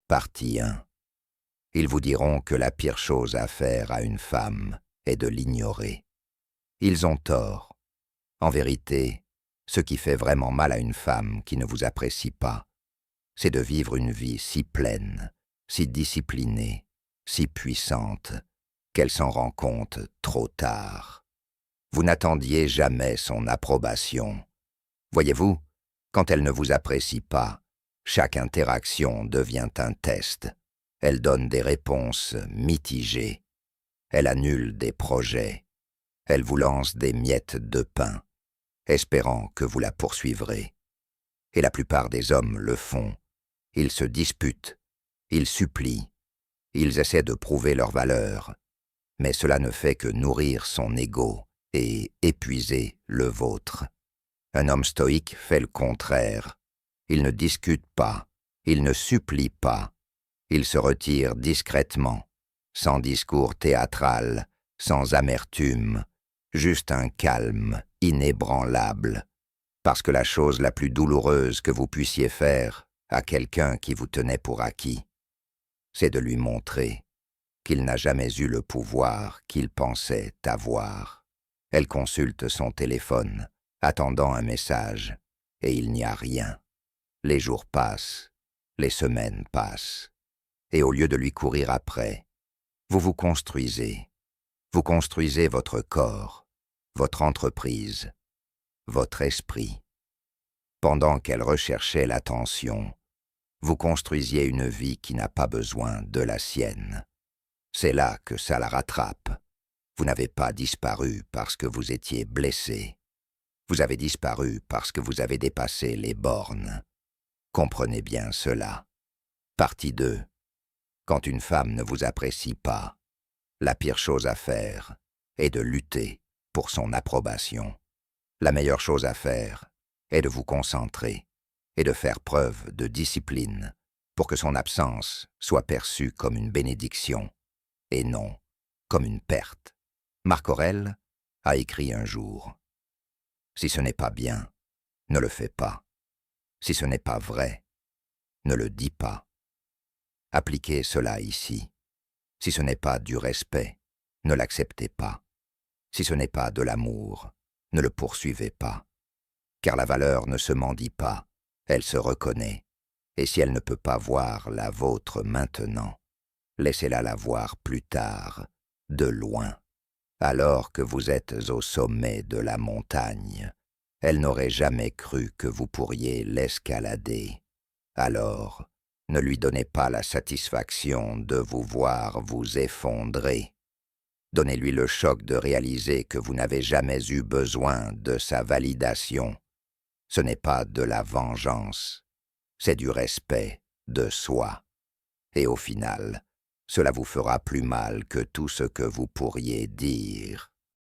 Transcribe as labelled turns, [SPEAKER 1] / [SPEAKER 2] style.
[SPEAKER 1] Partie 1. Ils vous diront que la pire chose à faire à une femme est de l'ignorer. Ils ont tort. En vérité, ce qui fait vraiment mal à une femme qui ne vous apprécie pas, c'est de vivre une vie si pleine, si disciplinée, si puissante, qu'elle s'en rend compte trop tard. Vous n'attendiez jamais son approbation. Voyez-vous, quand elle ne vous apprécie pas, chaque interaction devient un test. Elle donne des réponses mitigées. Elle annule des projets. Elle vous lance des miettes de pain, espérant que vous la poursuivrez. Et la plupart des hommes le font. Ils se disputent, ils supplient, ils essaient de prouver leur valeur, mais cela ne fait que nourrir son ego et épuiser le vôtre. Un homme stoïque fait le contraire. Il ne discute pas, il ne supplie pas, il se retire discrètement, sans discours théâtral, sans amertume, juste un calme inébranlable, parce que la chose la plus douloureuse que vous puissiez faire à quelqu'un qui vous tenait pour acquis, c'est de lui montrer qu'il n'a jamais eu le pouvoir qu'il pensait avoir. Elle consulte son téléphone, attendant un message, et il n'y a rien. Les jours passent, les semaines passent, et au lieu de lui courir après, vous vous construisez. Vous construisez votre corps, votre entreprise, votre esprit. Pendant qu'elle recherchait l'attention, vous construisiez une vie qui n'a pas besoin de la sienne. C'est là que ça la rattrape. Vous n'avez pas disparu parce que vous étiez blessé. Vous avez disparu parce que vous avez dépassé les bornes. Comprenez bien cela. Partie 2. Quand une femme ne vous apprécie pas, la pire chose à faire est de lutter pour son approbation. La meilleure chose à faire est de vous concentrer et de faire preuve de discipline pour que son absence soit perçue comme une bénédiction et non comme une perte. Marc Aurèle a écrit un jour « Si ce n'est pas bien, ne le fais pas. Si ce n'est pas vrai, ne le dis pas. » Appliquez cela ici. Si ce n'est pas du respect, ne l'acceptez pas. Si ce n'est pas de l'amour, ne le poursuivez pas. Car la valeur ne se mendie pas, elle se reconnaît. Et si elle ne peut pas voir la vôtre maintenant, laissez-la la voir plus tard, de loin. Alors que vous êtes au sommet de la montagne, elle n'aurait jamais cru que vous pourriez l'escalader. Alors, ne lui donnez pas la satisfaction de vous voir vous effondrer. Donnez-lui le choc de réaliser que vous n'avez jamais eu besoin de sa validation. Ce n'est pas de la vengeance, c'est du respect de soi. Et au final, cela vous fera plus mal que tout ce que vous pourriez dire.